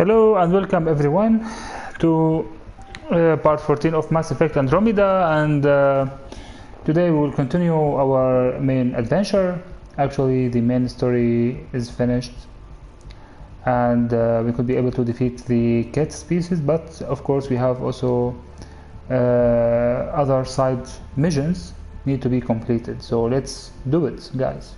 Hello and welcome everyone to part 14 of Mass Effect Andromeda, and today we will continue our main adventure. Actually, the main story is finished and we could be able to defeat the cat species, but of course we have also other side missions need to be completed, so let's do it, guys.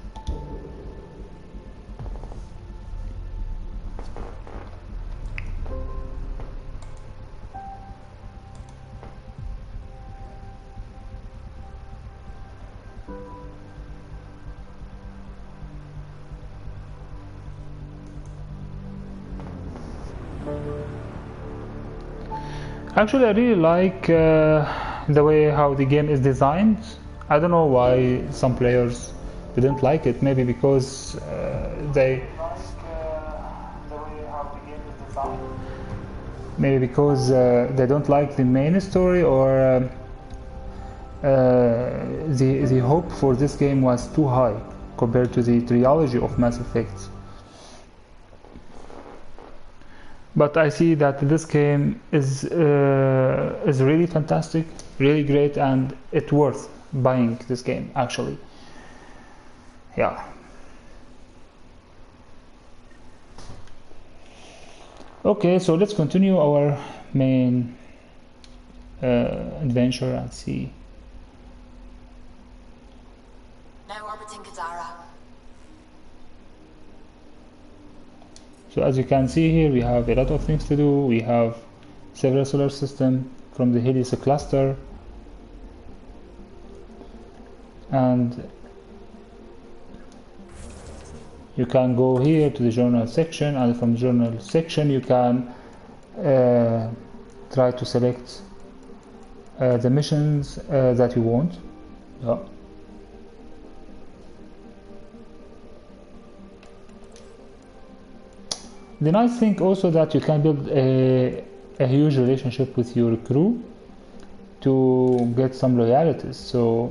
Actually, I really like the way how the game is designed. I don't know why some players didn't like it. Maybe because they don't like the main story, or the hope for this game was too high compared to the trilogy of Mass Effect. But I see that this game is really fantastic, really great, and it's worth buying this game actually. Yeah. Okay, so let's continue our main adventure and see. Now orbiting Kadara. So as you can see here, we have a lot of things to do. We have several solar systems from the Helios cluster, and you can go here to the journal section, and from the journal section you can try to select the missions that you want. Yeah. The nice thing also that you can build a huge relationship with your crew to get some loyalties, so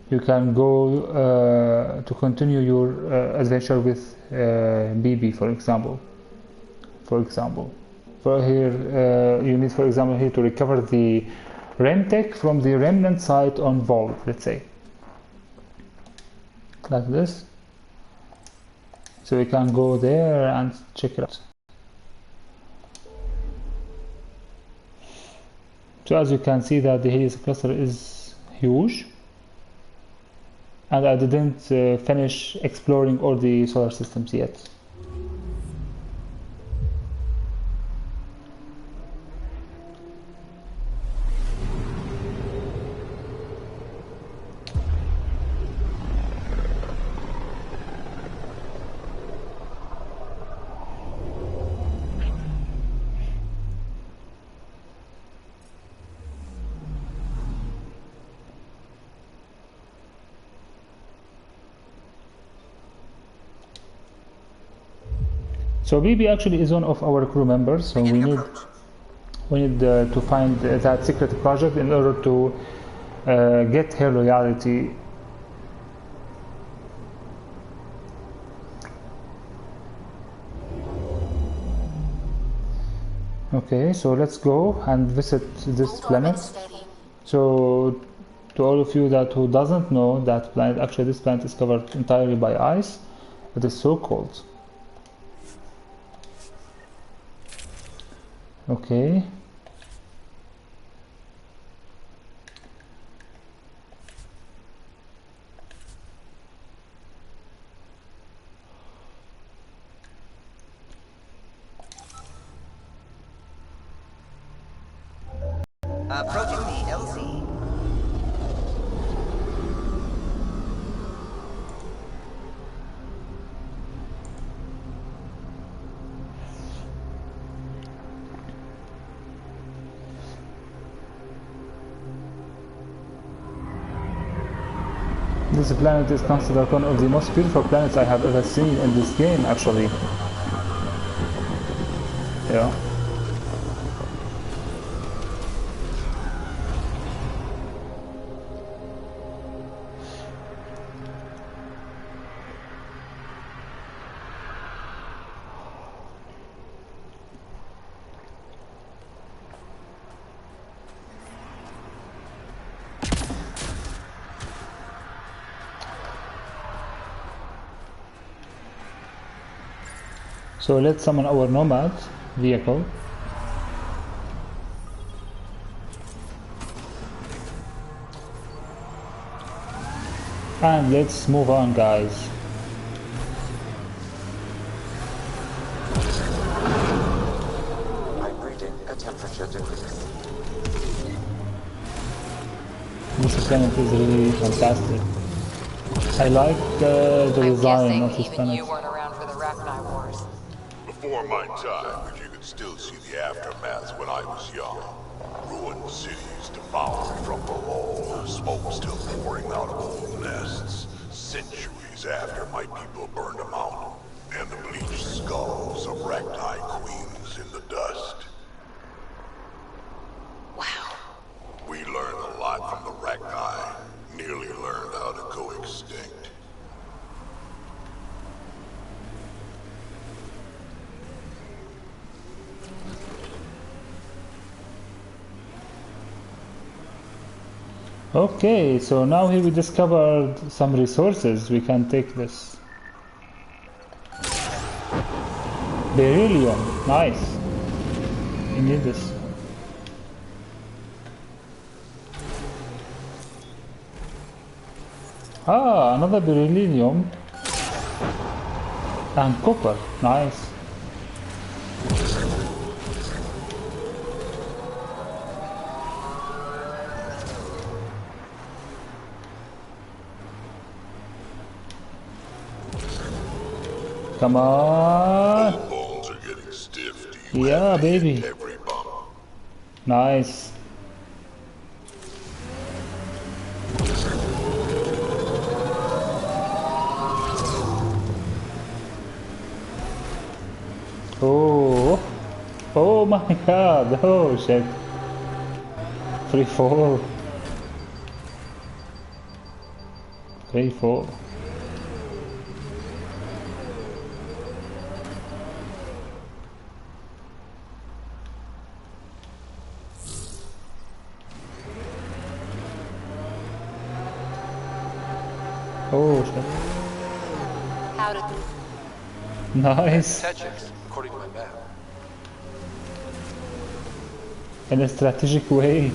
you can go to continue your adventure with BB, for example. For here you need, for example, here to recover the Remtech from the remnant site on Vault, let's say, like this. So we can go there and check it out. So as you can see that the Helios cluster is huge, and I didn't finish exploring all the solar systems yet. So BB actually is one of our crew members, so we need to find that secret project in order to get her loyalty. Okay, so let's go and visit this planet. So to all of you that who doesn't know that planet, actually this planet is covered entirely by ice. It is so cold. Okay. Approaching the LZ. This planet is considered one of the most beautiful planets I have ever seen in this game, actually. Yeah. So let's summon our nomad vehicle. And let's move on, guys. I'm reading a temperature decrease. This planet is really fantastic. I like the I'm design guessing of this even planet. you weren't around for the Rachni Wars. Before my time, but you could still see the aftermath when I was young. Ruined cities devoured from below, smoke still pouring out of old nests. Centuries after my people burned them out, and the bleached skulls of Rachni queens in the dust. Wow. We learned a lot from the Rachni, nearly learned how to go extinct. Okay, so now here we discovered some resources. We can take this. Beryllium, nice. We need this. Ah, another beryllium. And copper, nice. Come on. Old bones are getting stiff. Do you Yeah, have to hit baby. every bump? Nice. Oh. Oh my god. Oh shit. Free fall. Free fall. Oh shit. How did... Nice. Tetchix, according to my map. In a strategic way,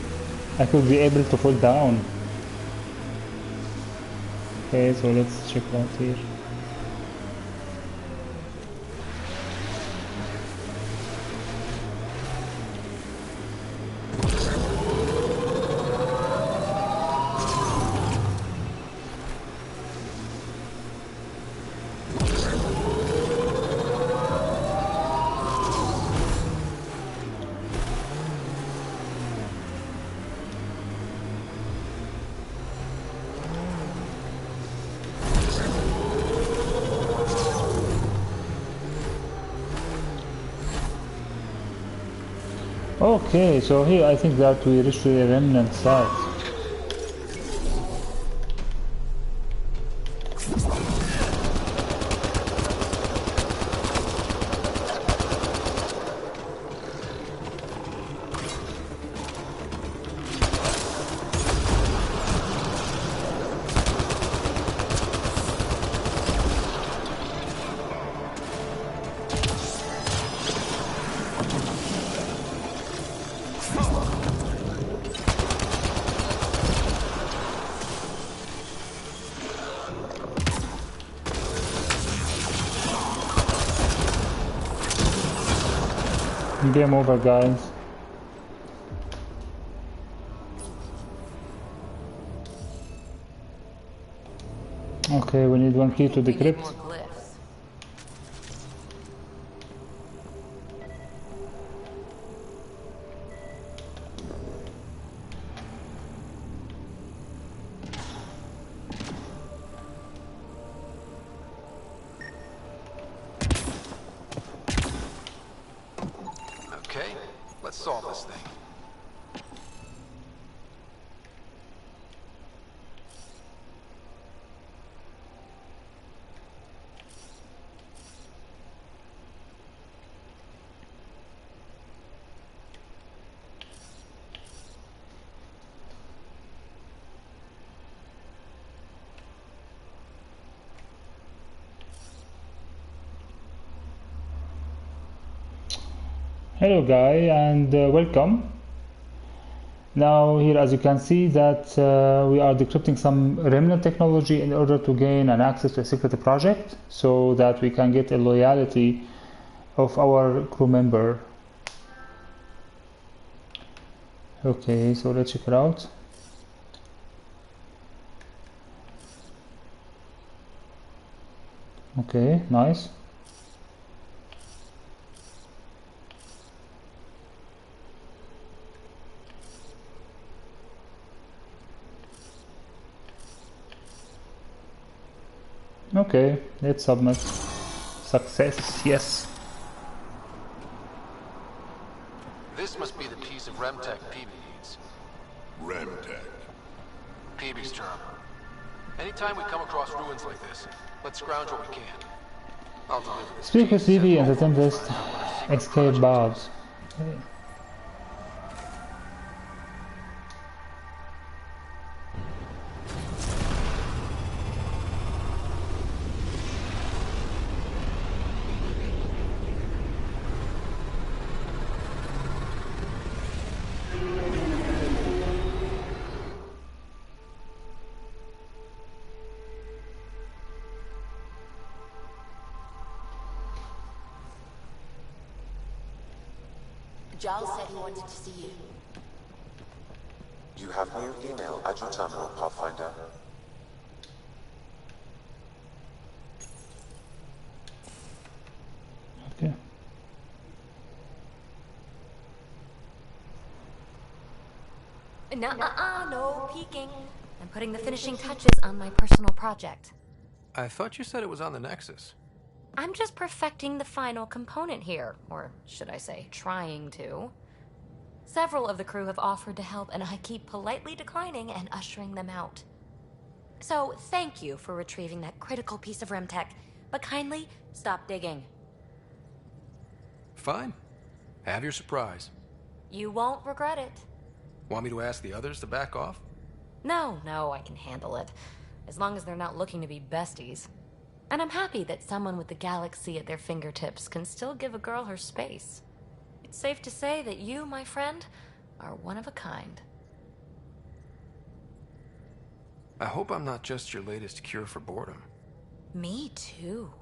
I could be able to fall down. Okay, so let's check out here. Okay, so here I think that we reached the remnant site. Game over, guys. Okay, we need one key to We need decrypt. more glyphs. Okay, let's solve this thing. Hello guy and welcome. Now here as you can see that we are decrypting some remnant technology in order to gain an access to a secret project so that we can get a loyalty of our crew member. Okay, so let's check it out. Okay, nice. Okay, let's submit. Success, yes. This must be the piece of Remtech Peavy needs. Remtech. Peavy's term. Anytime we come across ruins like this, let's scrounge what we can. I'll deliver this. Speak with piece Stevie and and the hopefully Tempest. find out what our secret Escape project Babs. is. Okay. Giles said he wanted to see you. You have my email at your terminal, Pathfinder. Okay. No peeking. I'm putting the finishing touches on my personal project. I thought you said it was on the Nexus. I'm just perfecting the final component here, or should I say, trying to. Several of the crew have offered to help, and I keep politely declining and ushering them out. So, thank you for retrieving that critical piece of Remtech, but kindly stop digging. Fine. Have your surprise. You won't regret it. Want me to ask the others to back off? No, I can handle it. As long as they're not looking to be besties. And I'm happy that someone with the galaxy at their fingertips can still give a girl her space. It's safe to say that you, my friend, are one of a kind. I hope I'm not just your latest cure for boredom. Me too.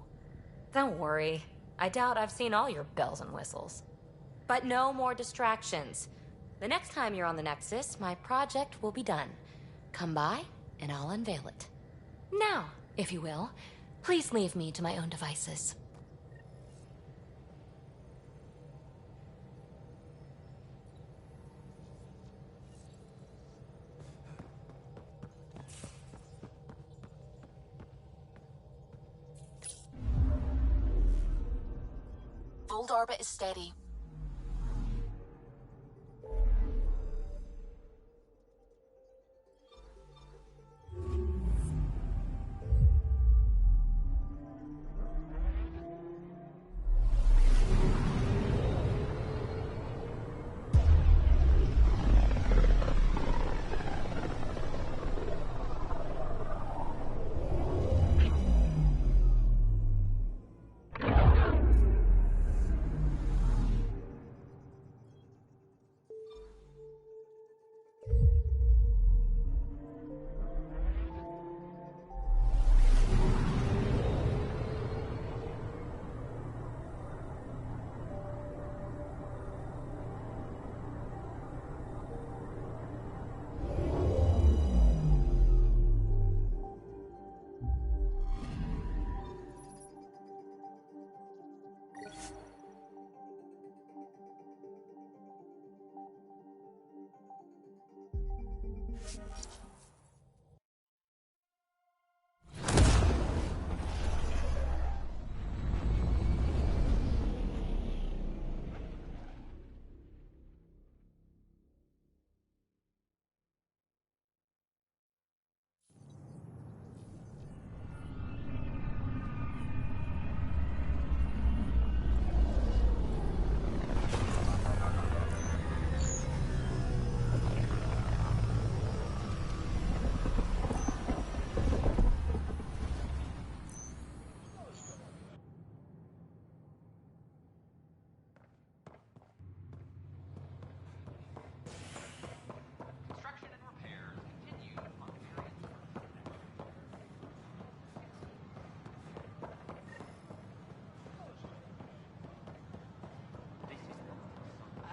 Don't worry. I doubt I've seen all your bells and whistles. But no more distractions. The next time you're on the Nexus, my project will be done. Come by, and I'll unveil it. Now, if you will, please leave me to my own devices. Fold orbit is steady.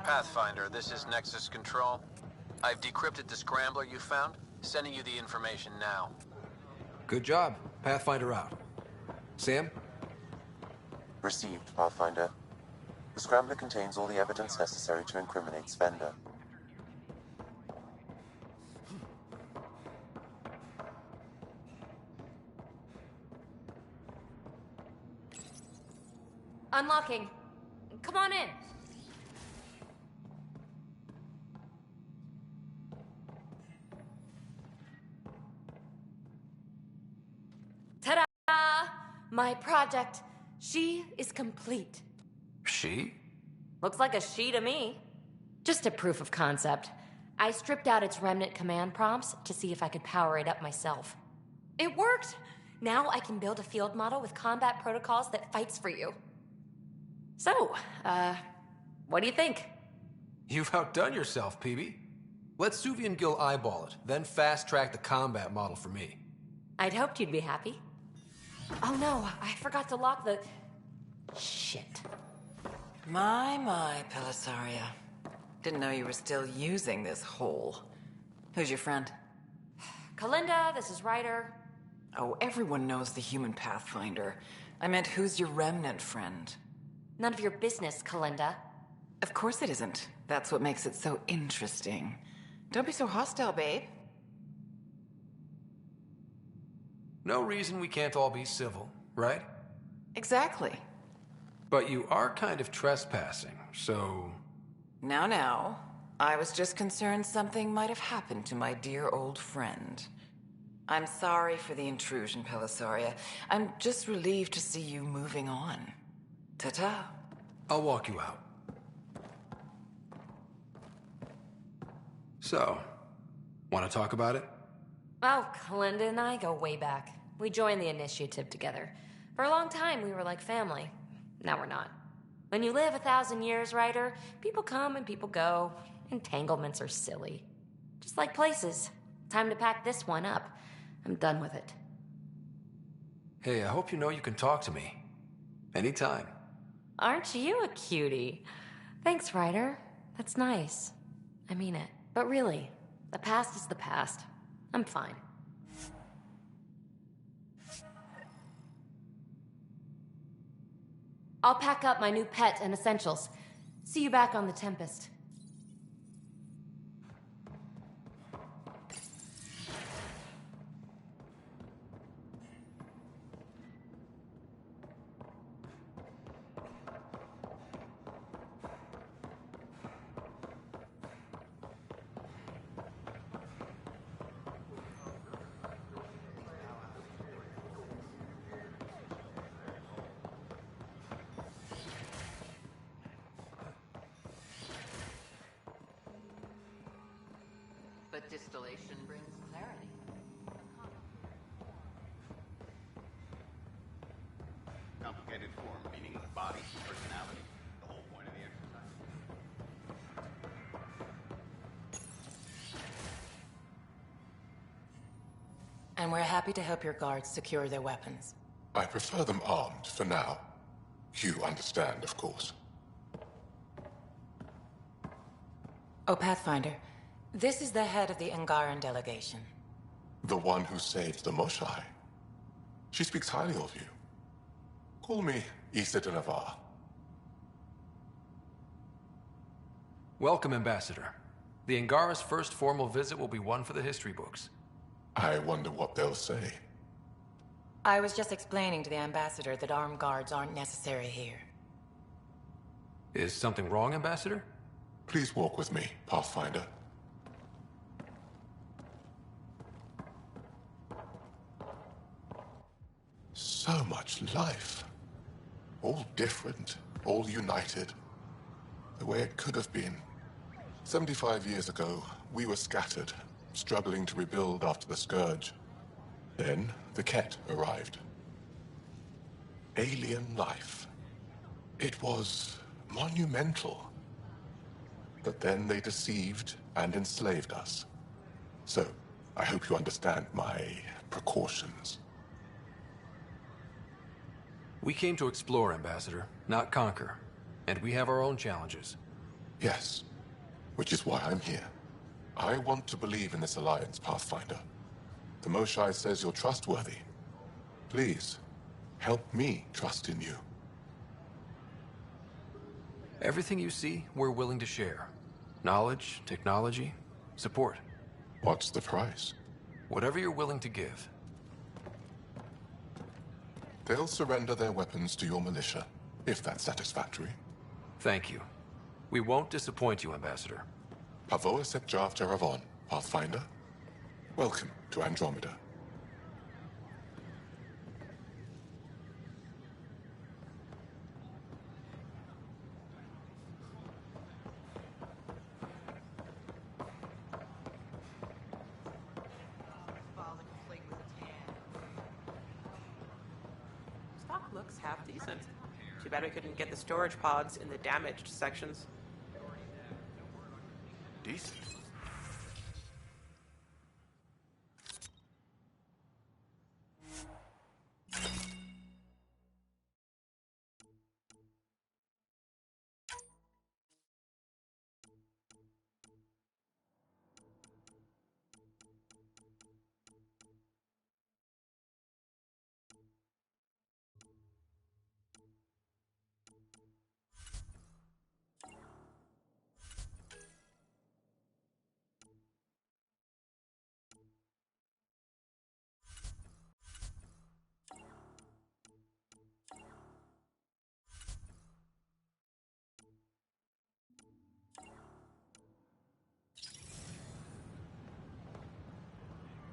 Pathfinder, this is Nexus Control. I've decrypted the scrambler you found. Sending you the information now. Good job. Pathfinder out. Sam? Received, Pathfinder. The scrambler contains all the evidence necessary to incriminate Svenda. Unlocking. Come on in. Ta-da! My project. She is complete. She? Looks like a she to me. Just a proof of concept. I stripped out its remnant command prompts to see if I could power it up myself. It worked! Now I can build a field model with combat protocols that fights for you. So, what do you think? You've outdone yourself, PB. Let Suvi and Gil eyeball it, then fast-track the combat model for me. I'd hoped you'd be happy. Oh no, I forgot to lock the... Shit. My, Pelisaria. Didn't know you were still using this hole. Who's your friend? Kalinda, this is Ryder. Oh, everyone knows the human Pathfinder. I meant, who's your remnant friend? None of your business, Kalinda. Of course it isn't. That's what makes it so interesting. Don't be so hostile, babe. No reason we can't all be civil, right? Exactly. But you are kind of trespassing, so... Now. I was just concerned something might have happened to my dear old friend. I'm sorry for the intrusion, Pelisaria. I'm just relieved to see you moving on. Ta-ta. I'll walk you out. So, want to talk about it? Oh, Kalinda and I go way back. We joined the initiative together. For a long time, we were like family. Now we're not. When you live 1,000 years, Ryder, people come and people go. Entanglements are silly. Just like places. Time to pack this one up. I'm done with it. Hey, I hope you know you can talk to me. Anytime. Aren't you a cutie? Thanks, Ryder. That's nice. I mean it. But really, the past is the past. I'm fine. I'll pack up my new pet and essentials. See you back on the Tempest. But distillation brings clarity. Complicated form, meaning body, personality, the whole point of the exercise. And we're happy to help your guards secure their weapons. I prefer them armed for now. You understand, of course. Oh, Pathfinder, this is the head of the Angaran delegation. The one who saved the Moshai. She speaks highly of you. Call me Issa de Navarre. Welcome, Ambassador. The Angara's first formal visit will be one for the history books. I wonder what they'll say. I was just explaining to the Ambassador that armed guards aren't necessary here. Is something wrong, Ambassador? Please walk with me, Pathfinder. So much life. All different, all united. The way it could have been. 75 years ago, we were scattered, struggling to rebuild after the Scourge. Then, the Ket arrived. Alien life. It was monumental. But then they deceived and enslaved us. So, I hope you understand my precautions. We came to explore, Ambassador, not conquer. And we have our own challenges. Yes, which is why I'm here. I want to believe in this alliance, Pathfinder. The Moshae says you're trustworthy. Please, help me trust in you. Everything you see, we're willing to share. Knowledge, technology, support. What's the price? Whatever you're willing to give. They'll surrender their weapons to your militia, if that's satisfactory. Thank you. We won't disappoint you, Ambassador. Pavoa Sep Jav Teravon, Pathfinder. Welcome to Andromeda. Stock looks half decent. Too bad we couldn't get the storage pods in the damaged sections. Decent.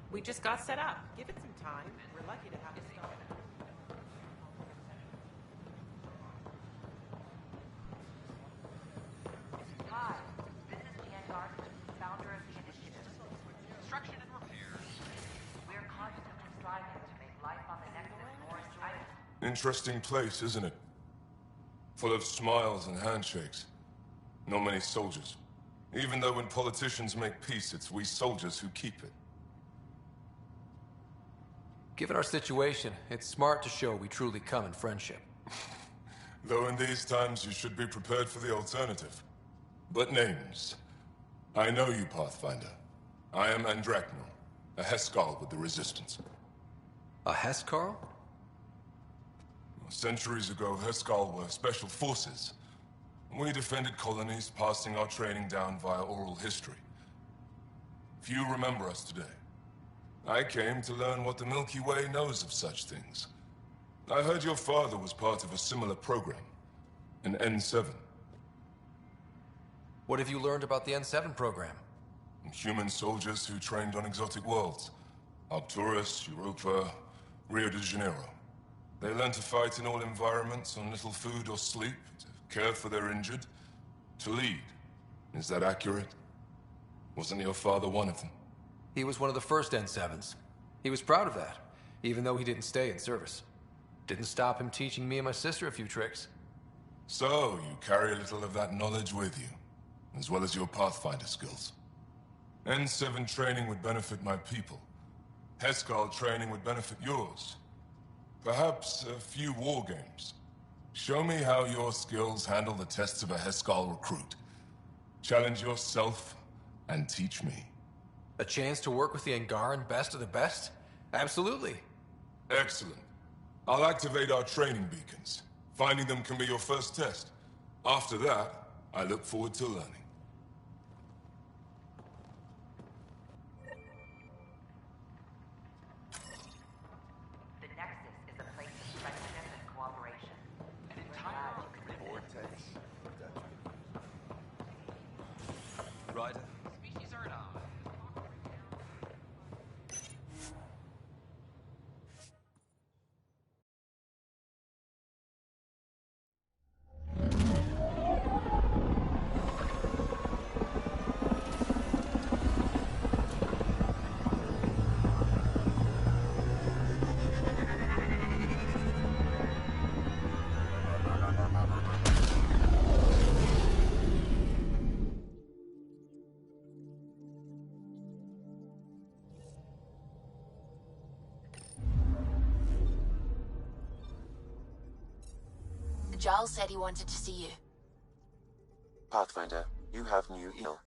We just got set up. Give it some time. We're lucky to have it started. Hi, this is Jan Garson, founder of the initiative. Construction and repair. We're constantly striving to make life on the Nexus more enjoyable. Interesting place, isn't it? Full of smiles and handshakes. Not many soldiers. Even though when politicians make peace, it's we soldiers who keep it. Given our situation, it's smart to show we truly come in friendship. Though in these times you should be prepared for the alternative. But names. I know you, Pathfinder. I am Andraknor, a Heskal with the Resistance. A Heskal? Centuries ago, Heskal were special forces. We defended colonies, passing our training down via oral history. Few remember us today. I came to learn what the Milky Way knows of such things. I heard your father was part of a similar program, an N7. What have you learned about the N7 program? Human soldiers who trained on exotic worlds. Arcturus, Europa, Rio de Janeiro. They learned to fight in all environments on little food or sleep, to care for their injured, to lead. Is that accurate? Wasn't your father one of them? He was one of the first N7s. He was proud of that, even though he didn't stay in service. Didn't stop him teaching me and my sister a few tricks. So, you carry a little of that knowledge with you, as well as your Pathfinder skills. N7 training would benefit my people. Heskal training would benefit yours. Perhaps a few war games. Show me how your skills handle the tests of a Heskal recruit. Challenge yourself and teach me. A chance to work with the Angaran best of the best? Absolutely. Excellent. I'll activate our training beacons. Finding them can be your first test. After that, I look forward to learning. The Nexus is a place of friendship and cooperation. An entire vortex. Ryder. Species are not. Giles said he wanted to see you. Pathfinder, You have new eel.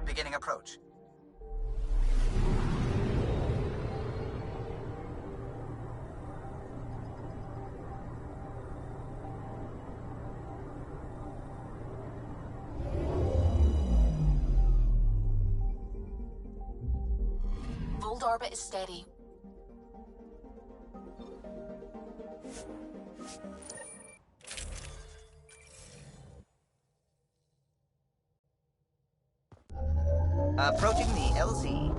Beginning approach. Fold orbit is steady. Approaching the LZ.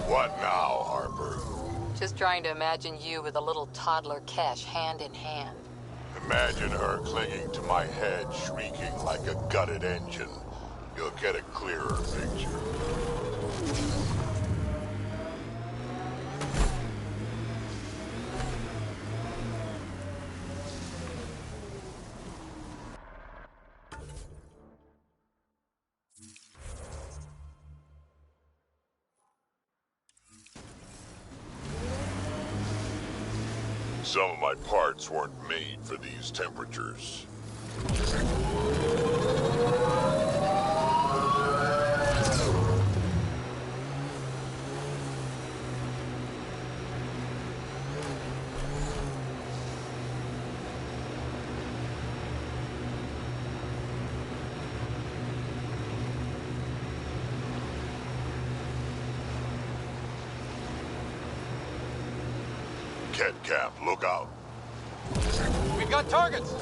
What now, Harper? Just trying to imagine you with a little toddler Kesh hand in hand. Imagine her clinging to my head, shrieking like a gutted engine. You'll get a clearer picture. Some of my parts weren't made for these temperatures. Cat Camp, look out. We've got targets!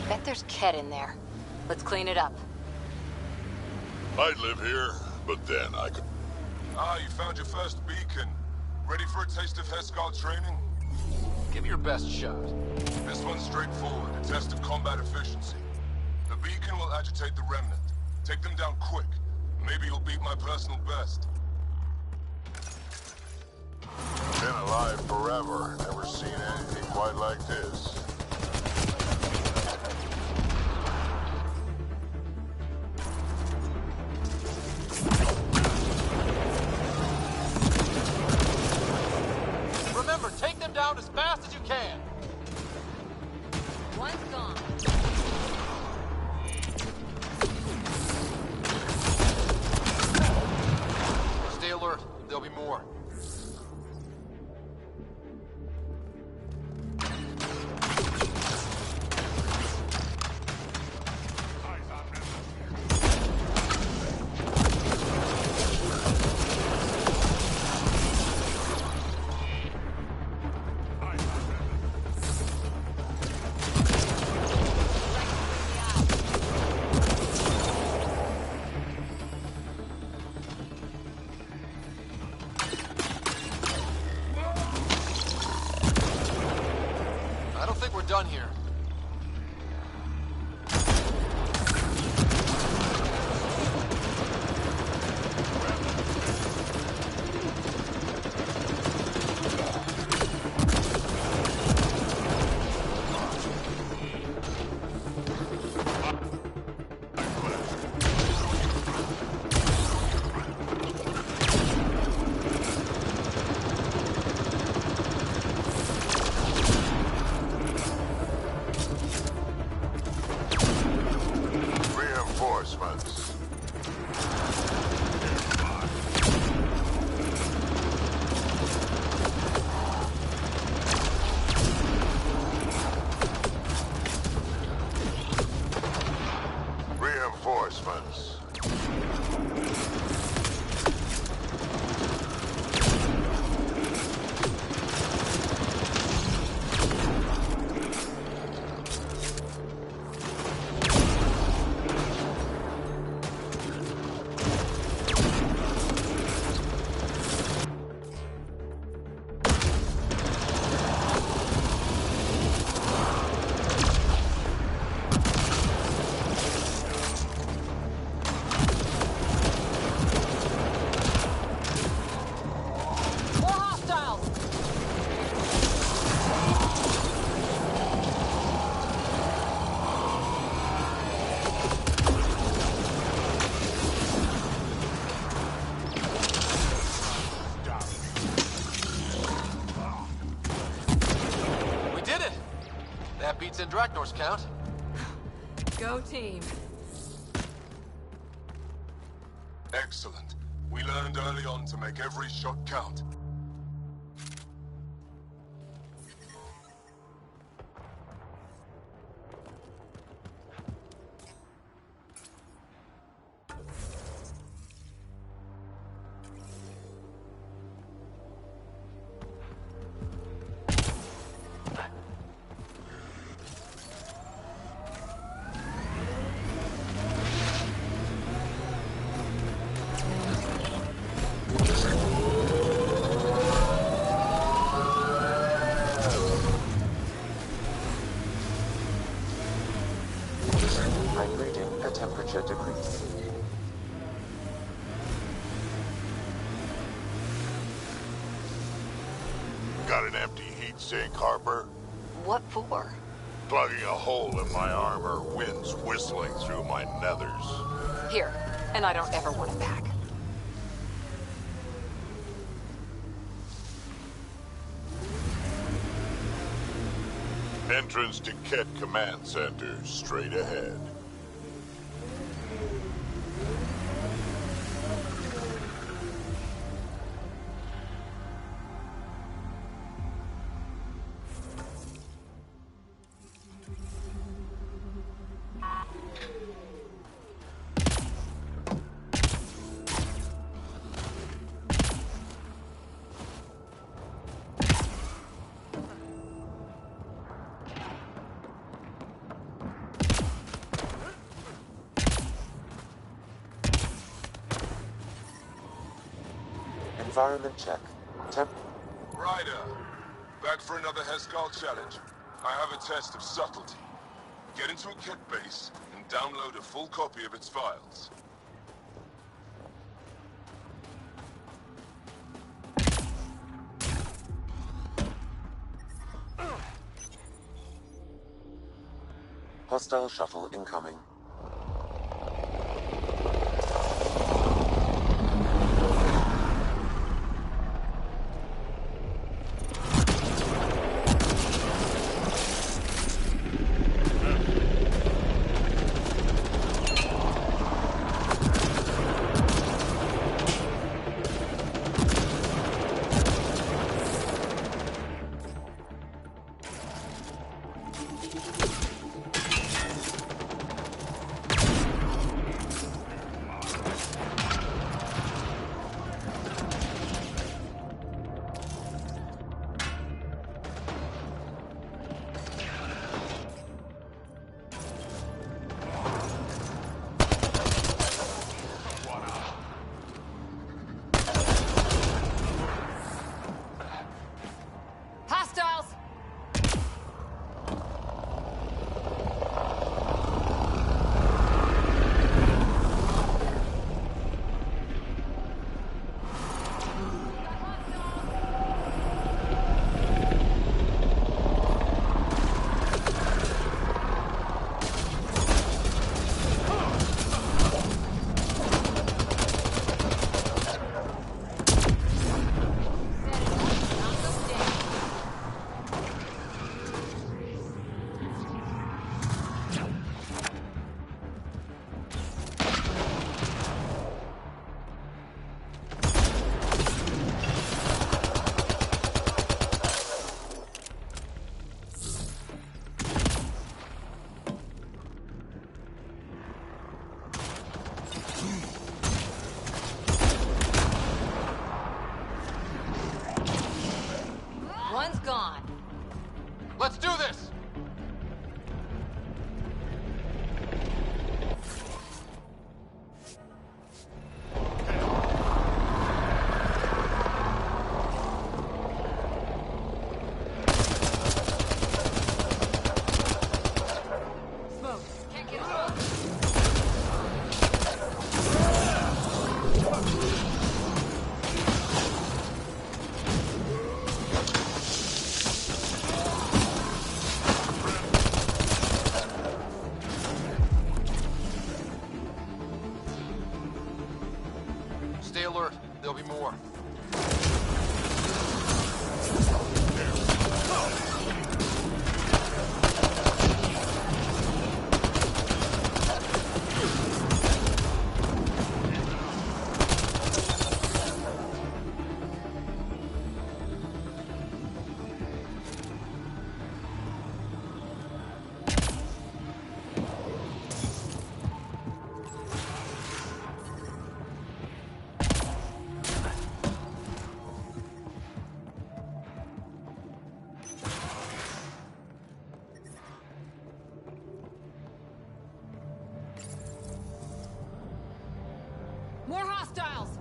Bet there's Ket in there. Let's clean it up. I'd live here, but then I could... Ah, you found your first beacon. Ready for a taste of Hescal training? Give it your best shot. This one's straightforward, a test of combat efficiency. The beacon will agitate the remnant. Take them down quick. Maybe you'll beat my personal best. Been alive forever. Never seen anything quite like this. One's gone. Stay alert. There'll be more. I don't think we're done here. Reinforcements. Reinforcements. More hostiles! We did it! That beats Andraknor's count. Go team. Excellent. We learned early on to make every shot count. Vibrating a temperature decrease. Got an empty heat sink, Harper? What for? Plugging a hole in my armor, wind's whistling through my nethers. Here, and I don't ever want it back. Entrance to Ket Command Center, straight ahead. Environment check. Ryder, back for another Heskal challenge. I have a test of subtlety. Get into a Ket base and download a full copy of its files. Hostile shuttle incoming. Hostiles! One's gone. Let's do this! Smoke. Can't get a Stay alert. There'll be more. More hostiles!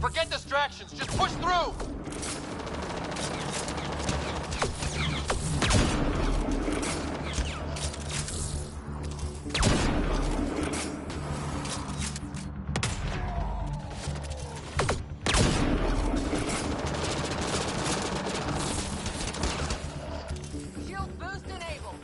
Forget distractions. Just push through. Shield boost enabled.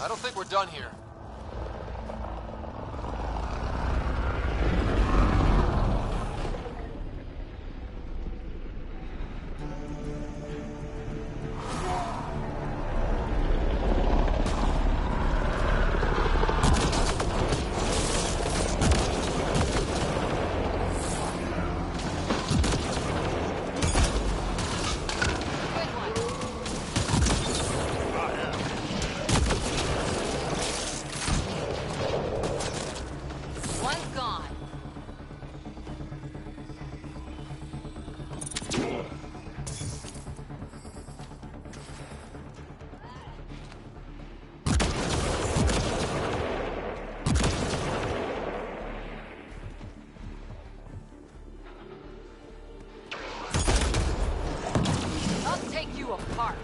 I don't think we're done here. One's gone. I'll take you apart.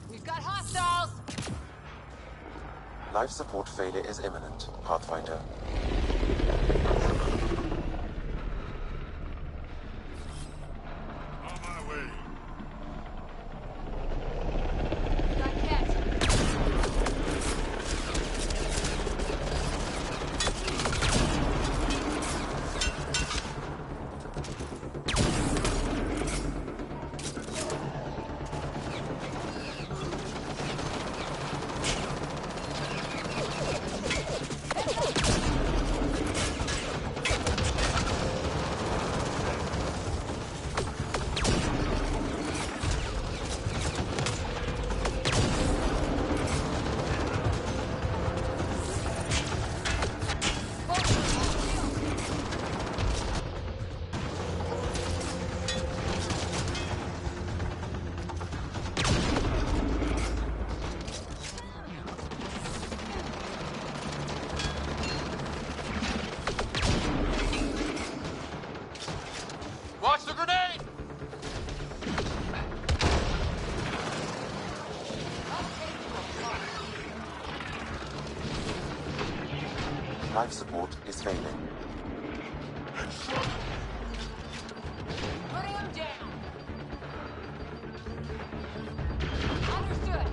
We've got hostiles! Life support failure is imminent, Pathfinder. On my way. Got catch. Watch the grenade! Life support is failing. Putting him down. Understood.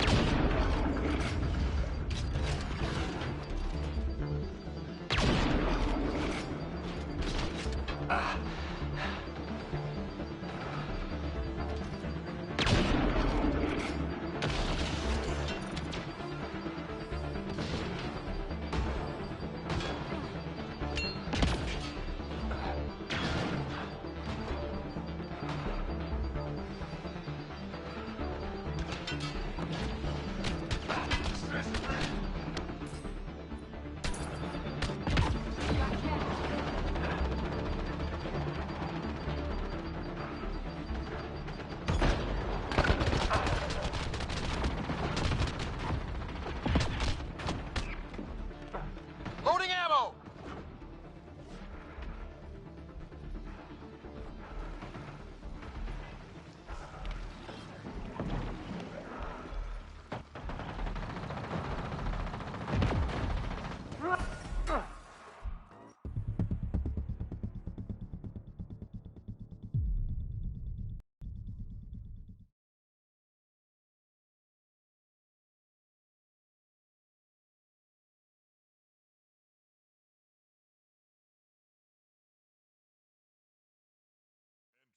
Loading ammo!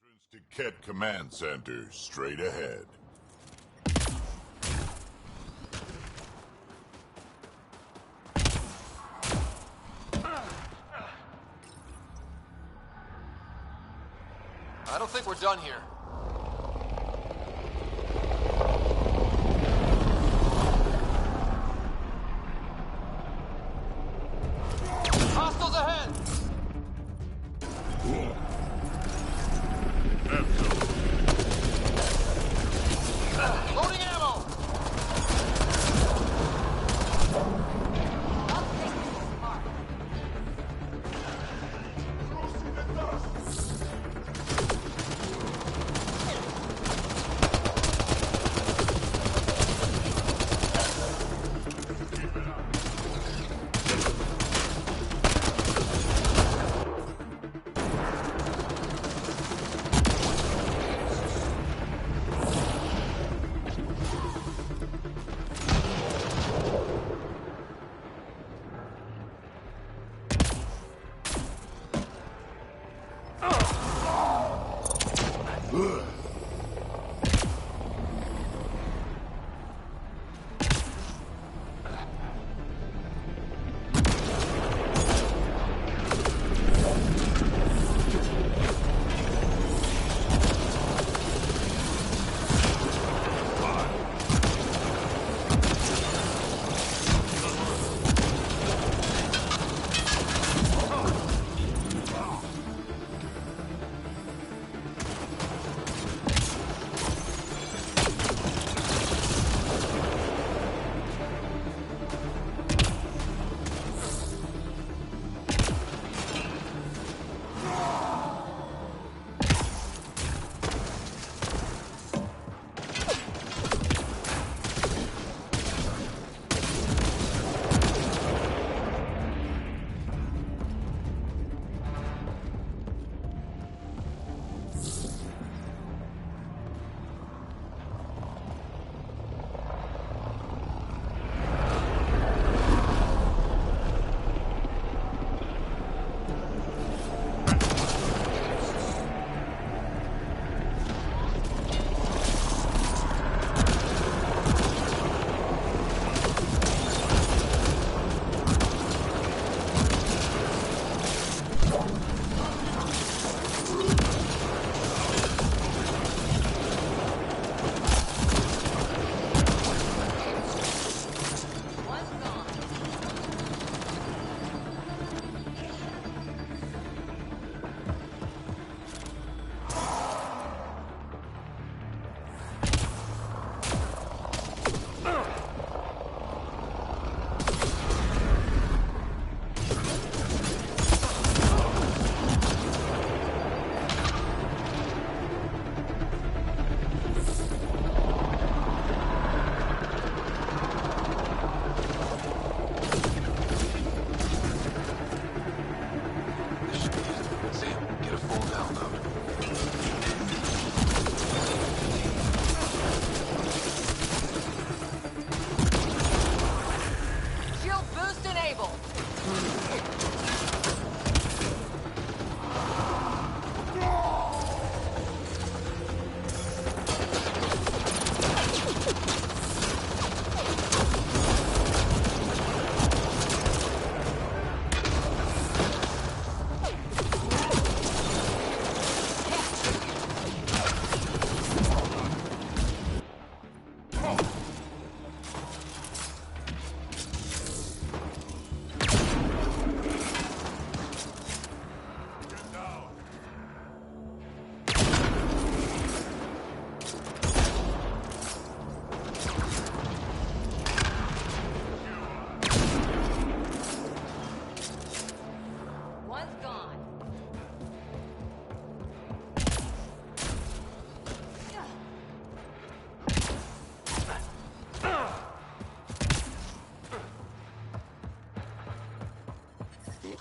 Entrance to Ket Command Center, straight ahead. I don't think we're done here. Hostiles ahead! Loading ammo!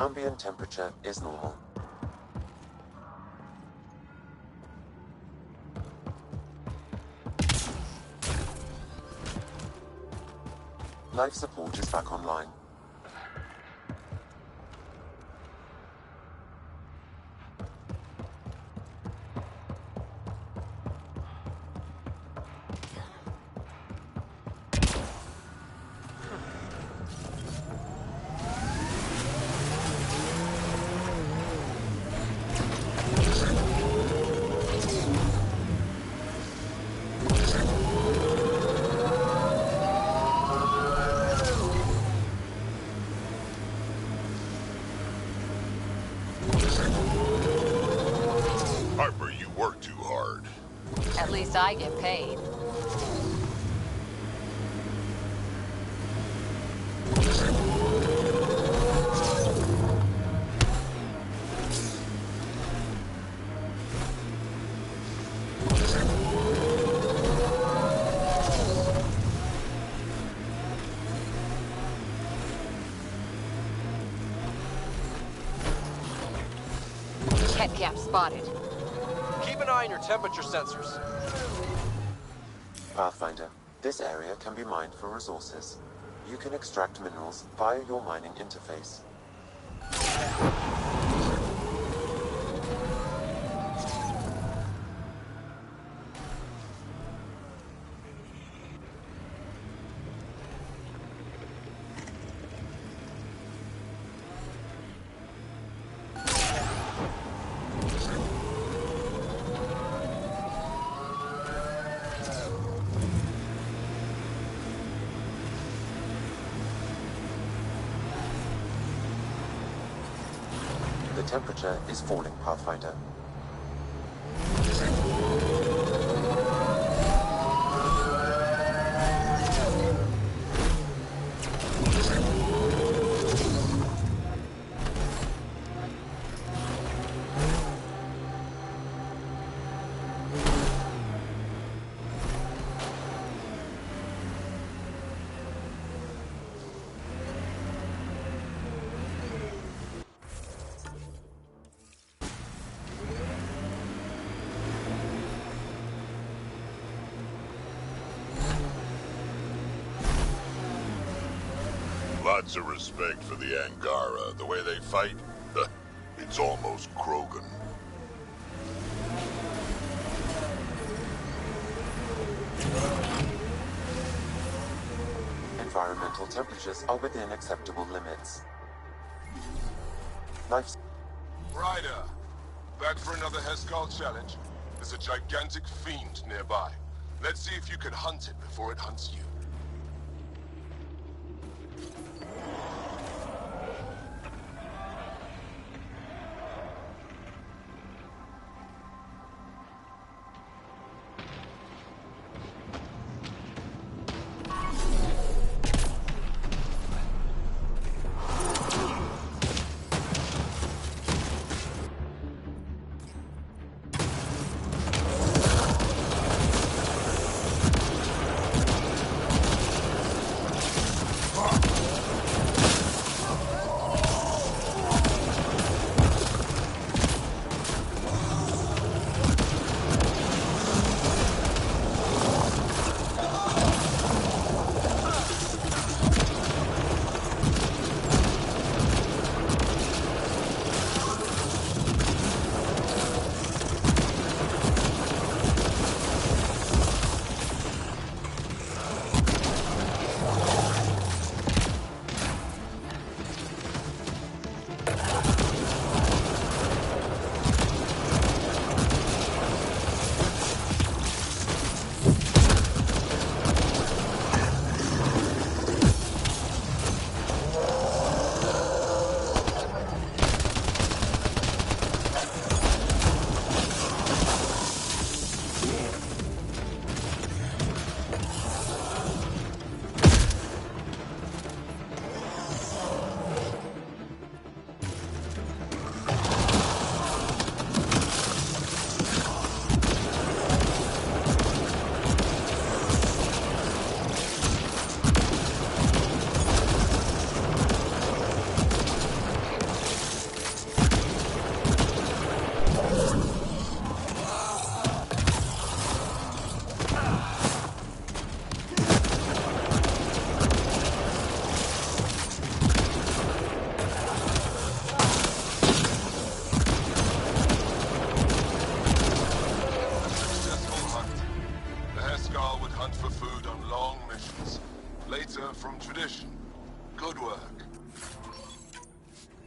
Ambient temperature is normal. Life support is back online. Harper, you work too hard. At least I get paid. Head cap spotted. Keep an eye on your temperature sensors. Pathfinder, this area can be mined for resources. You can extract minerals via your mining interface. The temperature is falling, Pathfinder. Lots of respect for the Angara. The way they fight, it's almost Krogan. Environmental temperatures are within acceptable limits. Life... Ryder, back for another Heskal challenge? There's a gigantic fiend nearby. Let's see if you can hunt it before it hunts you.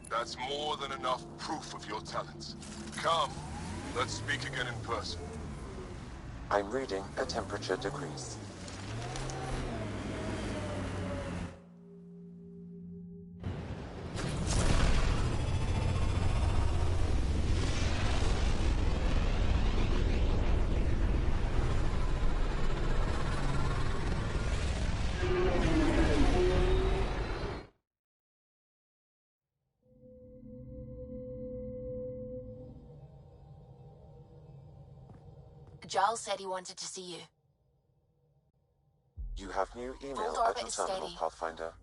That's more than enough proof of your talents. Come, let's speak again in person. I'm reading a temperature decrease. Giles said he wanted to see you. You have new email Hold at orbit your is terminal, steady. Pathfinder.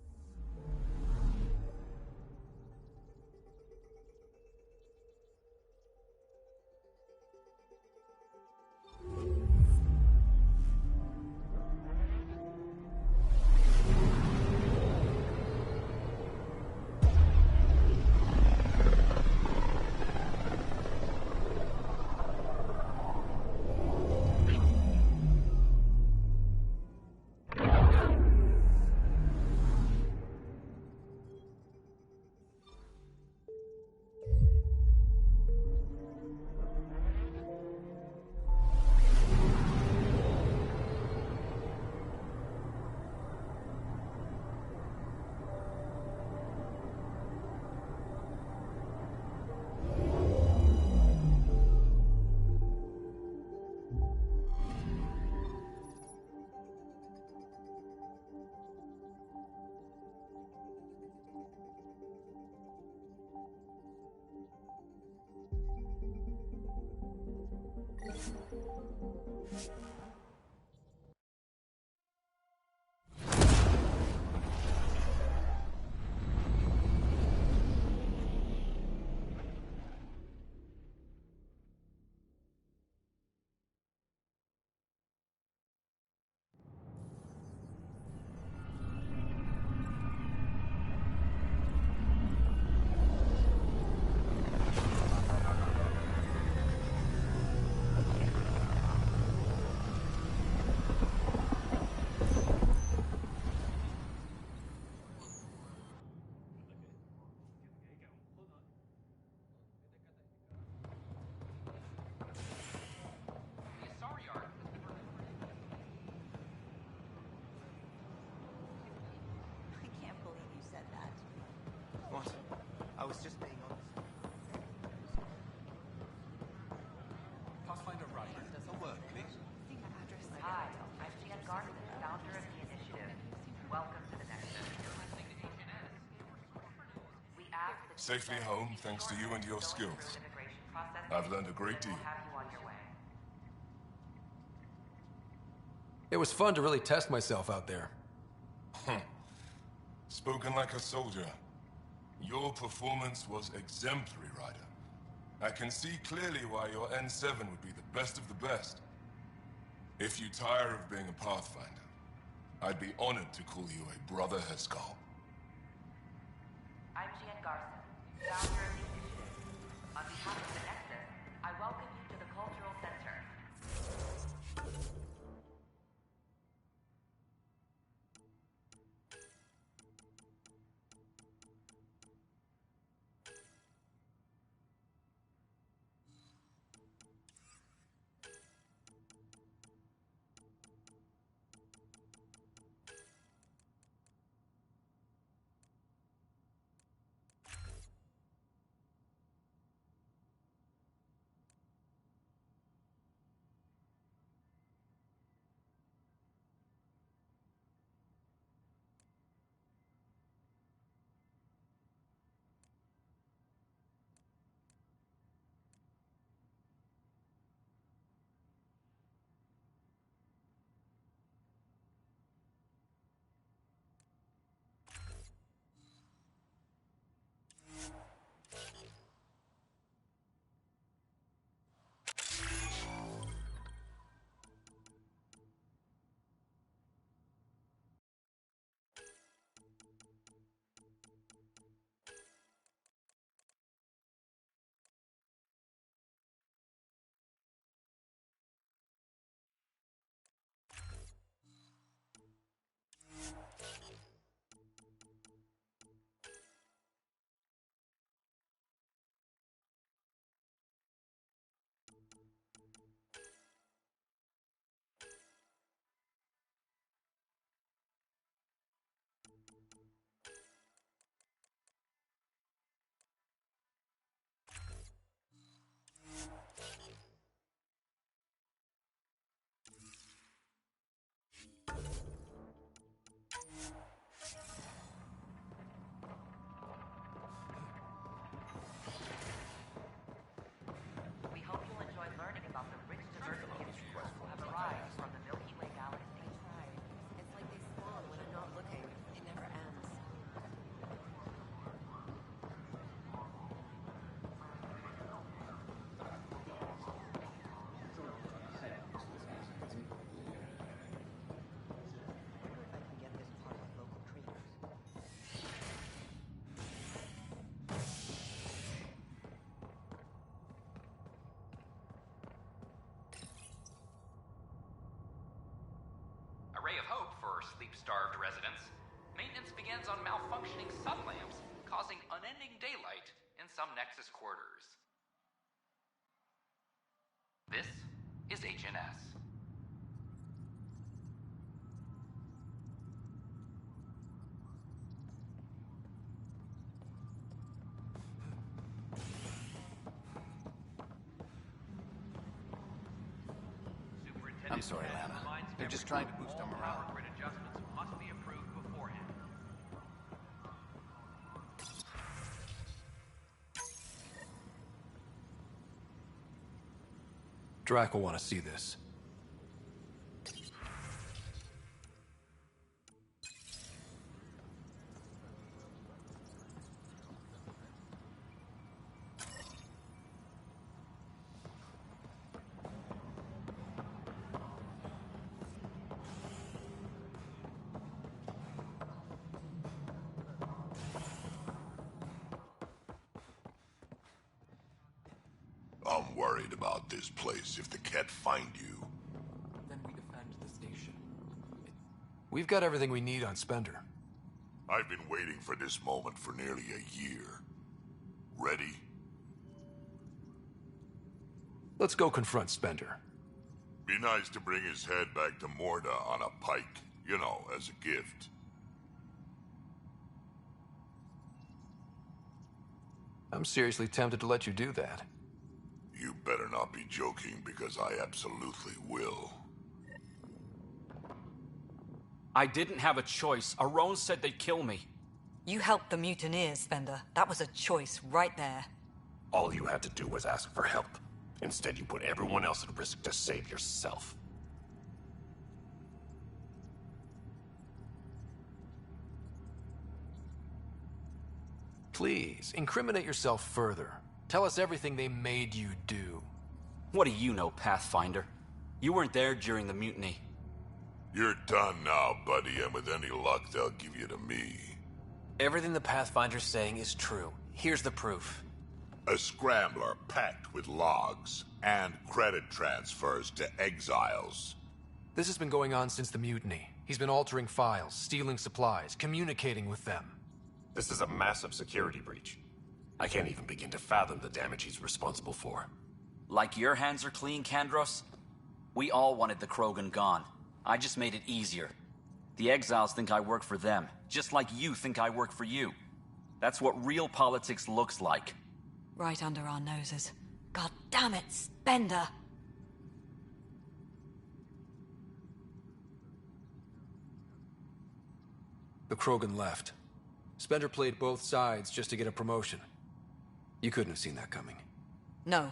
I can't believe you said that. What? I was just being honest. Pathfinder Ryder, a word, please. Hi, I'm Jan Garson, founder of the initiative. Welcome to the Nexus. We ask that Safely home thanks to you and your skills. I've learned a great deal. have you on your way. It was fun to really test myself out there. Spoken like a soldier. Your performance was exemplary, Ryder. I can see clearly why your N7 would be the best of the best. If you tire of being a Pathfinder, I'd be honored to call you a Brother Heskal. I'm Jan Garson, founder of the initiative. On behalf of the Nexus, I welcome you to the Cultural Center. for sleep-starved residents, maintenance begins on malfunctioning sun lamps, causing unending daylight in some Nexus quarters. This is HNS. I'm sorry, Lana. They're just trying to boost our morale. Power grid adjustments must be approved beforehand. Drac will want to see this. I'm worried about this place. If the Ket find you... Then we defend the station. We've got everything we need on Spender. I've been waiting for this moment for nearly a year. Ready? Let's go confront Spender. Be nice to bring his head back to Morda on a pike. You know, as a gift. I'm seriously tempted to let you do that. You better not be joking, because I absolutely will. I didn't have a choice. Aron said they'd kill me. You helped the mutineers, Spender. That was a choice right there. All you had to do was ask for help. Instead, you put everyone else at risk to save yourself. Please, incriminate yourself further. Tell us everything they made you do. What do you know, Pathfinder? You weren't there during the mutiny. You're done now, buddy, and with any luck, they'll give you to me. Everything the Pathfinder's saying is true. Here's the proof. A scrambler packed with logs and credit transfers to exiles. This has been going on since the mutiny. He's been altering files, stealing supplies, communicating with them. This is a massive security breach. I can't even begin to fathom the damage he's responsible for. Like your hands are clean, Kandros? We all wanted the Krogan gone. I just made it easier. The exiles think I work for them, just like you think I work for you. That's what real politics looks like. Right under our noses. God damn it, Spender! The Krogan left. Spender played both sides just to get a promotion. You couldn't have seen that coming. No.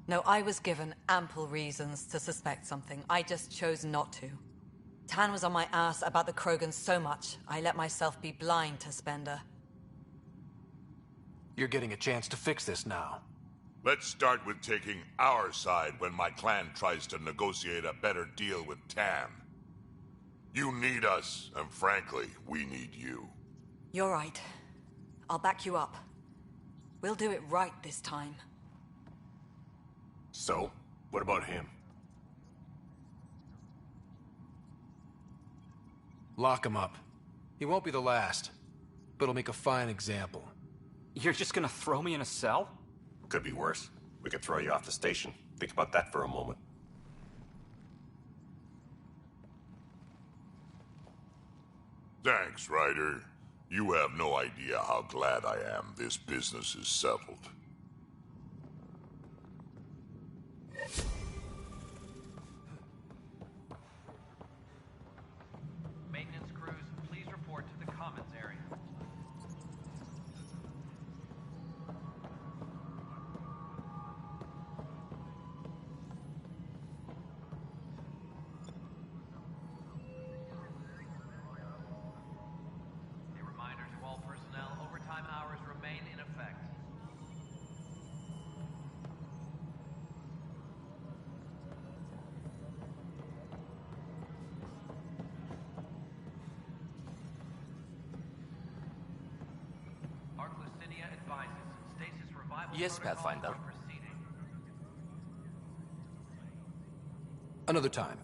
No, I was given ample reasons to suspect something. I just chose not to. Tan was on my ass about the Krogan so much, I let myself be blind to Spender. You're getting a chance to fix this now. Let's start with taking our side when my clan tries to negotiate a better deal with Tan. You need us, and frankly, we need you. You're right. I'll back you up. We'll do it right this time. So, what about him? Lock him up. He won't be the last, but he'll make a fine example. You're just gonna throw me in a cell? Could be worse. We could throw you off the station. Think about that for a moment. Thanks, Ryder. You have no idea how glad I am this business is settled. Maintenance crews, please report to the commons area. A reminder to all personnel, overtime hours remain in effect. Yes, Pathfinder. Another time.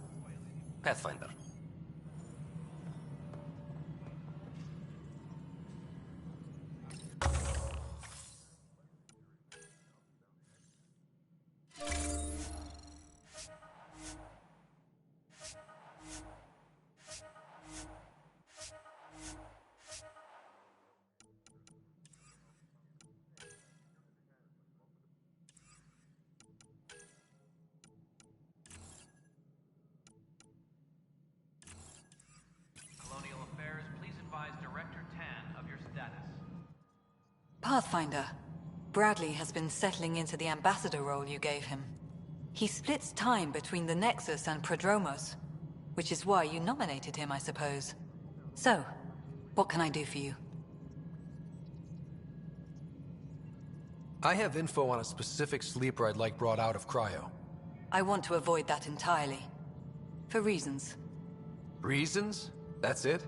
Pathfinder. Pathfinder. Bradley has been settling into the ambassador role you gave him. He splits time between the Nexus and Prodromos, which is why you nominated him, I suppose. So, what can I do for you? I have info on a specific sleeper I'd like brought out of cryo. I want to avoid that entirely. For reasons. Reasons? That's it?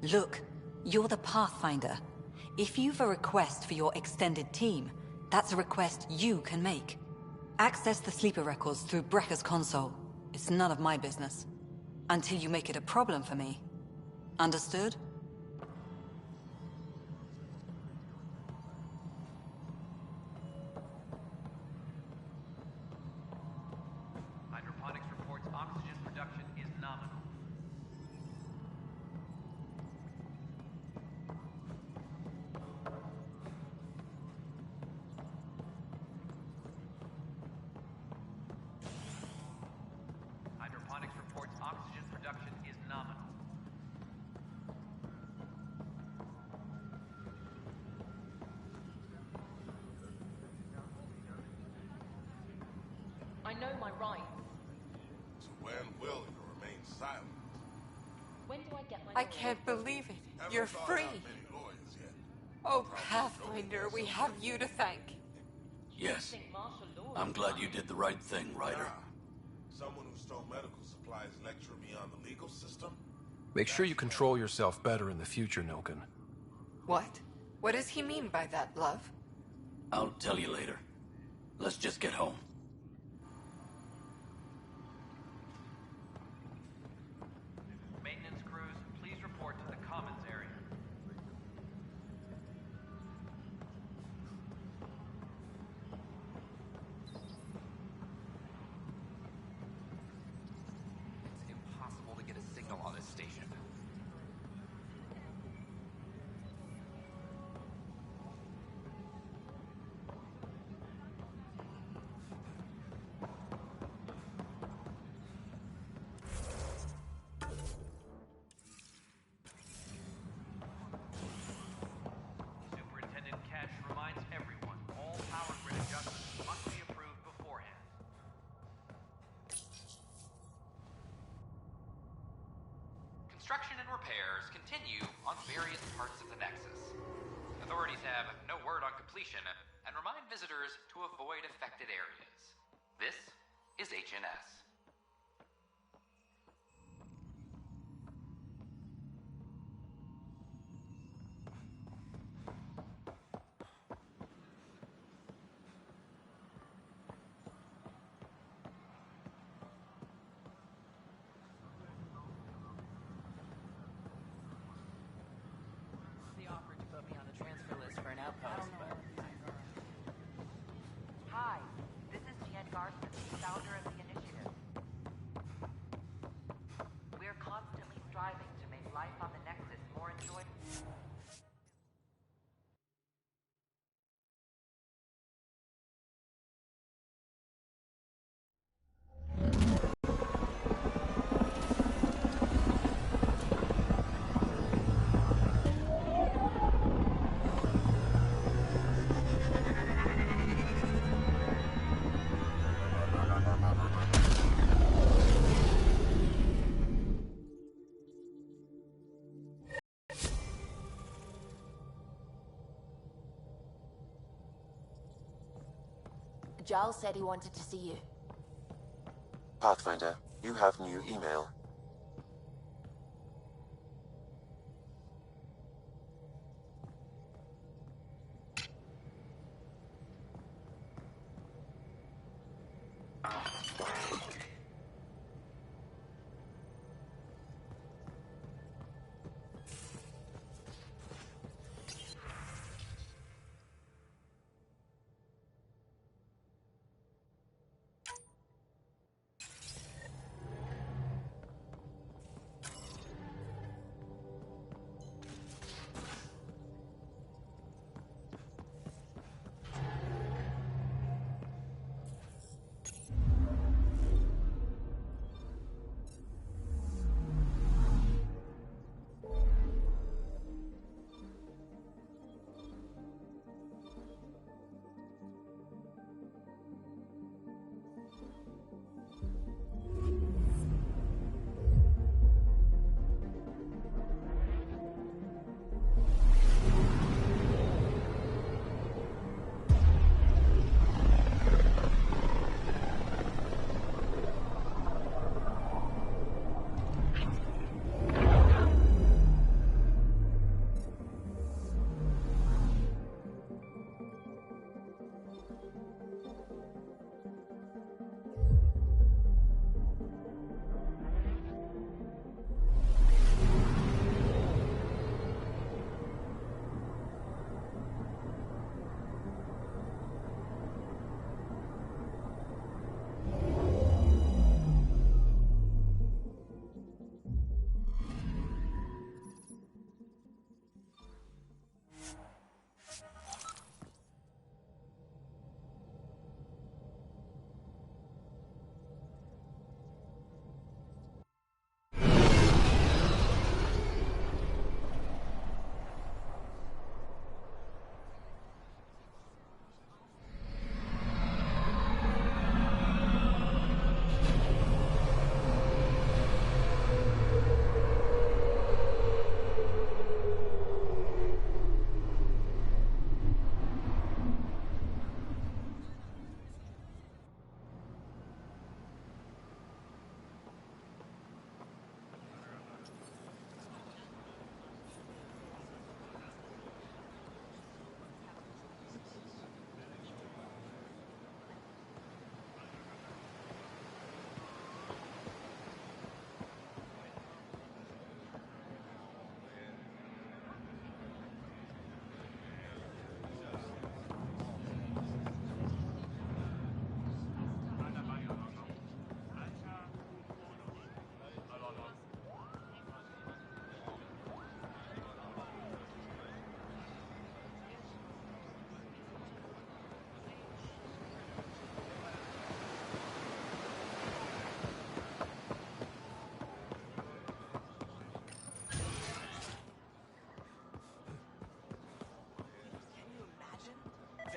Look, you're the Pathfinder. If you've a request for your extended team, that's a request you can make. Access the sleeper records through Brekker's console. It's none of my business. Until you make it a problem for me. Understood? Hydroponics reports oxygen production is nominal. Hydroponics reports oxygen production is nominal. I know my rights. So when will you remain silent? When do I get my... I can't believe it. You're free. Oh, Pathfinder, we have you to thank. Yes. I'm glad you did the right thing, Ryder. Someone who stole medical supplies lecture me on the legal system? Make sure you control yourself better in the future, Noken. What? What does he mean by that, love? I'll tell you later. Let's just get home. Maintenance crews, please report to the commons area. It's impossible to get a signal on this station. Superintendent Cash reminds everyone, all power grid adjustments must be approved beforehand. Construction and repairs continue on various parts of the Nexus. Authorities have no word on completion and remind visitors to avoid affected areas. This is HNS. They offered to put me on the transfer list for an outpost, but... Hi, this is Jan Garson, founder of the initiative. We're constantly striving to make life on the Nexus more enjoyable. Giles said he wanted to see you. Pathfinder, you have new email.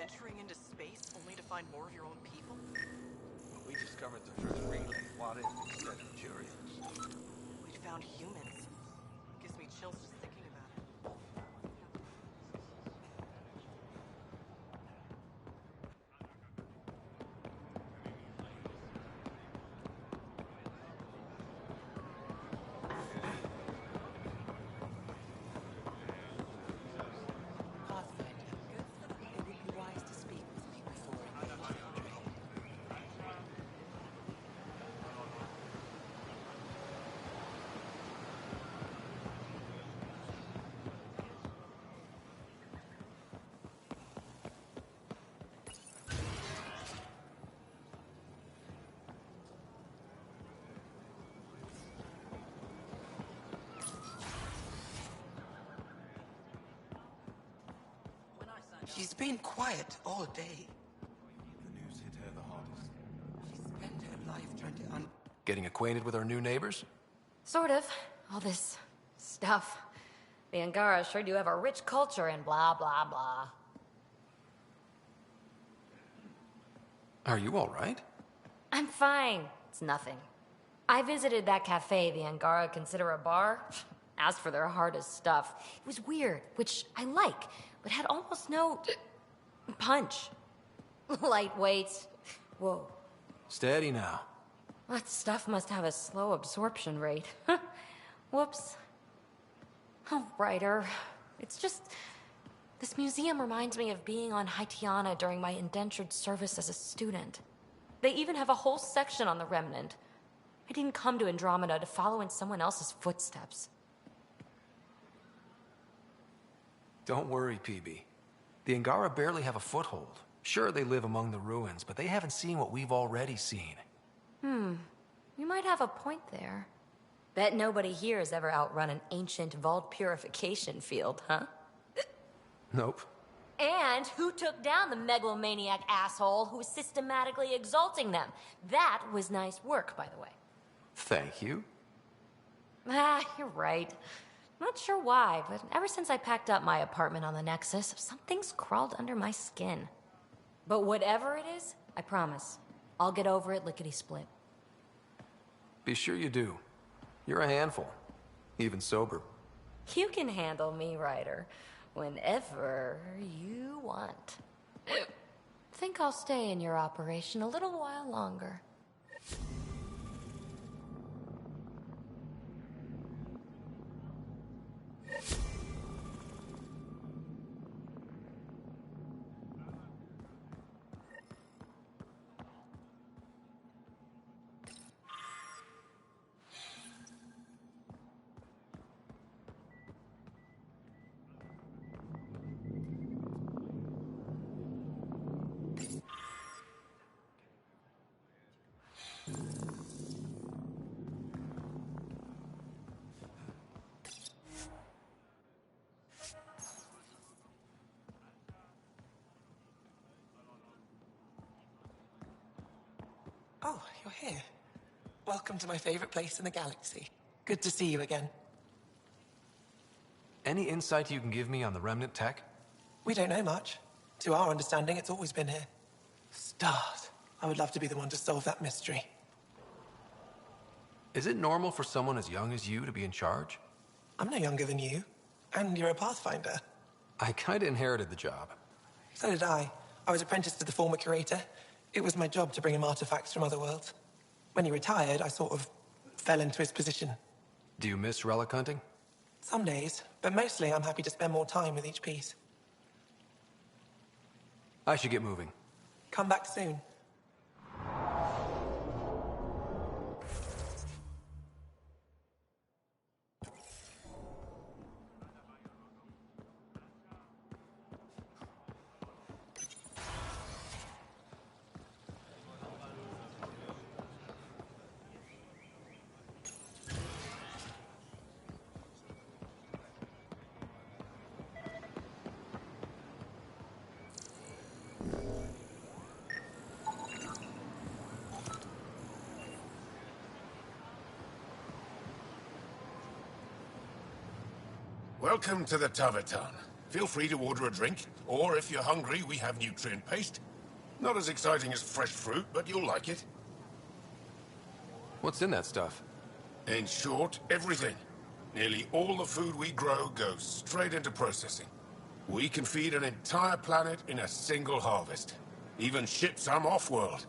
venturing into space only to find more of your own people? We discovered the first relay. What if instead of Turians? We'd found humans. Gives me chills just thinking about it. She's been quiet all day. The news hit her the hardest. She spent her life trying to Getting acquainted with our new neighbors? Sort of. All this stuff. The Angara sure do have a rich culture and blah, blah, blah. Are you all right? I'm fine. It's nothing. I visited that cafe the Angara consider a bar. Asked for their hardest stuff. It was weird, which I like, but had almost no punch. Lightweight. Whoa. Steady now. That stuff must have a slow absorption rate. Whoops. Oh, Ryder. It's just... This museum reminds me of being on Haitiana during my indentured service as a student. They even have a whole section on the Remnant. I didn't come to Andromeda to follow in someone else's footsteps. Don't worry, PB. The Angara barely have a foothold. Sure, they live among the ruins, but they haven't seen what we've already seen. You might have a point there. Bet nobody here has ever outrun an ancient vault purification field, huh? Nope. And who took down the megalomaniac asshole who was systematically exalting them? That was nice work, by the way. Thank you. You're right. Not sure why, but ever since I packed up my apartment on the Nexus, something's crawled under my skin. But whatever it is, I promise, I'll get over it lickety-split. Be sure you do. You're a handful. Even sober. You can handle me, Ryder, whenever you want. Think I'll stay in your operation a little while longer. Oh, you're here. Welcome to my favorite place in the galaxy. Good to see you again. Any insight you can give me on the Remnant tech? We don't know much. To our understanding, it's always been here. Stars. I would love to be the one to solve that mystery. Is it normal for someone as young as you to be in charge? I'm no younger than you. And you're a Pathfinder. I kinda inherited the job. So did I. I was apprenticed to the former curator. It was my job to bring him artifacts from other worlds. When he retired, I sort of fell into his position. Do you miss relic hunting? Some days, but mostly I'm happy to spend more time with each piece. I should get moving. Come back soon. Welcome to the Tavitan. Feel free to order a drink, or if you're hungry, we have nutrient paste. Not as exciting as fresh fruit, but you'll like it. What's in that stuff? In short, everything. Nearly all the food we grow goes straight into processing. We can feed an entire planet in a single harvest. Even ship some off-world.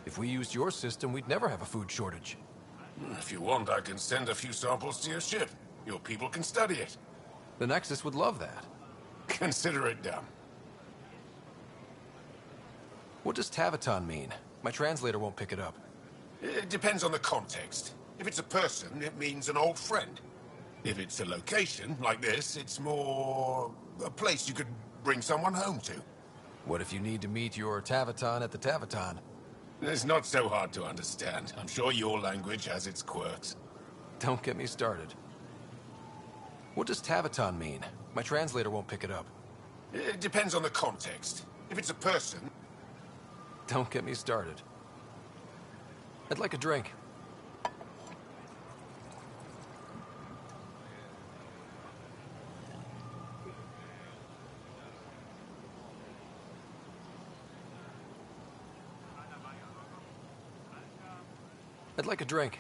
If we used your system, we'd never have a food shortage. If you want, I can send a few samples to your ship. Your people can study it. The Nexus would love that. Consider it done. What does Taviton mean? My translator won't pick it up. It depends on the context. If it's a person, it means an old friend. If it's a location, like this, it's more a place you could bring someone home to. What if you need to meet your Taviton at the Taviton? It's not so hard to understand. I'm sure your language has its quirks. Don't get me started. What does Taviton mean? My translator won't pick it up. It depends on the context. If it's a person... Don't get me started. I'd like a drink. I'd like a drink.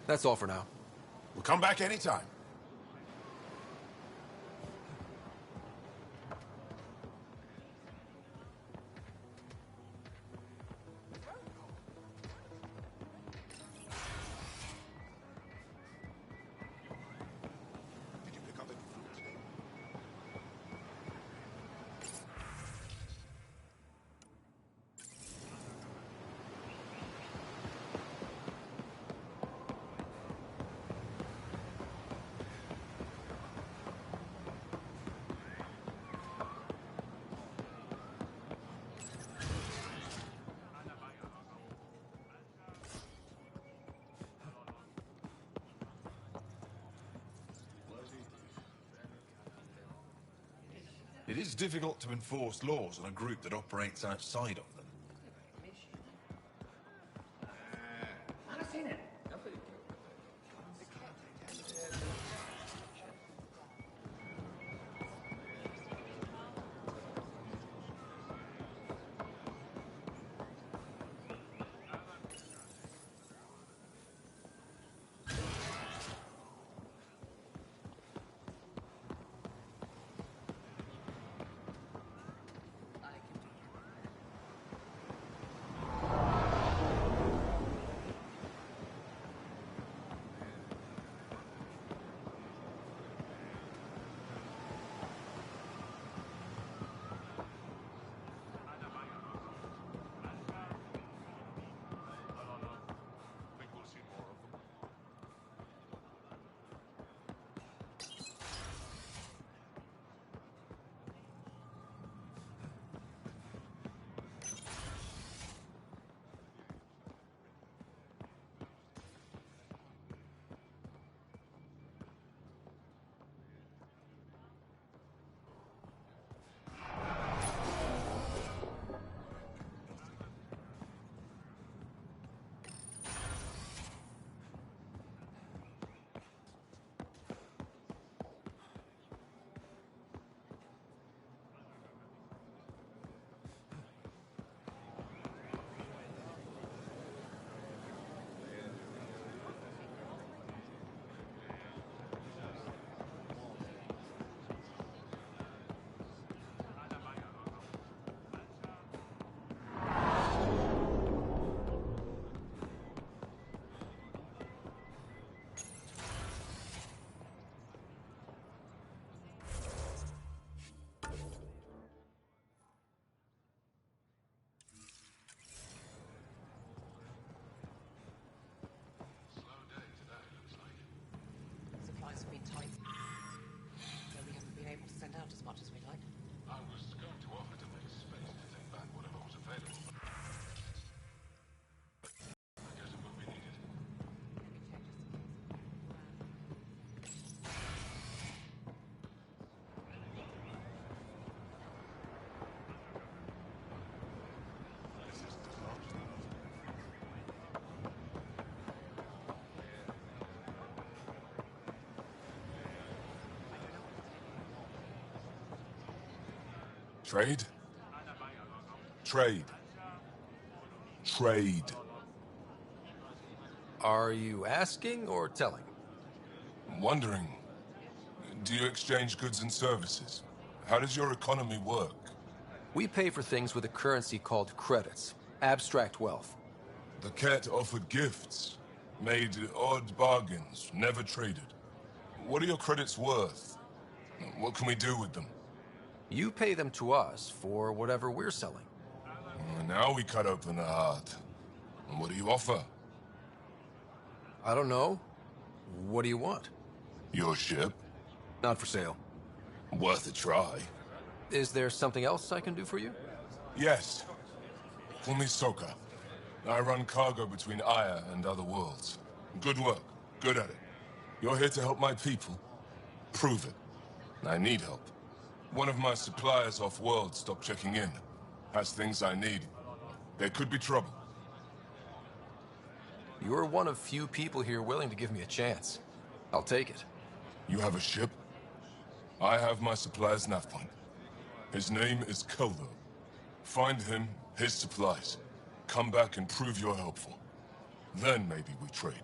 That's all for now. We'll come back anytime. It is difficult to enforce laws on a group that operates outside of them. Trade? Trade. Trade. Are you asking or telling? Wondering, do you exchange goods and services? How does your economy work? We pay for things with a currency called credits. Abstract wealth. The Ket offered gifts, made odd bargains, never traded. What are your credits worth? What can we do with them? You pay them to us for whatever we're selling. Now we cut open the heart. And what do you offer? I don't know. What do you want? Your ship? Not for sale. Worth a try. Is there something else I can do for you? Yes. Call me Soka. I run cargo between Aya and other worlds. Good work. Good at it. You're here to help my people. Prove it. I need help. One of my suppliers off-world stopped checking in. Has things I need. There could be trouble. You're one of few people here willing to give me a chance. I'll take it. You have a ship? I have my supplier's nav point. His name is Kolo. Find him, his supplies. Come back and prove you're helpful. Then maybe we trade.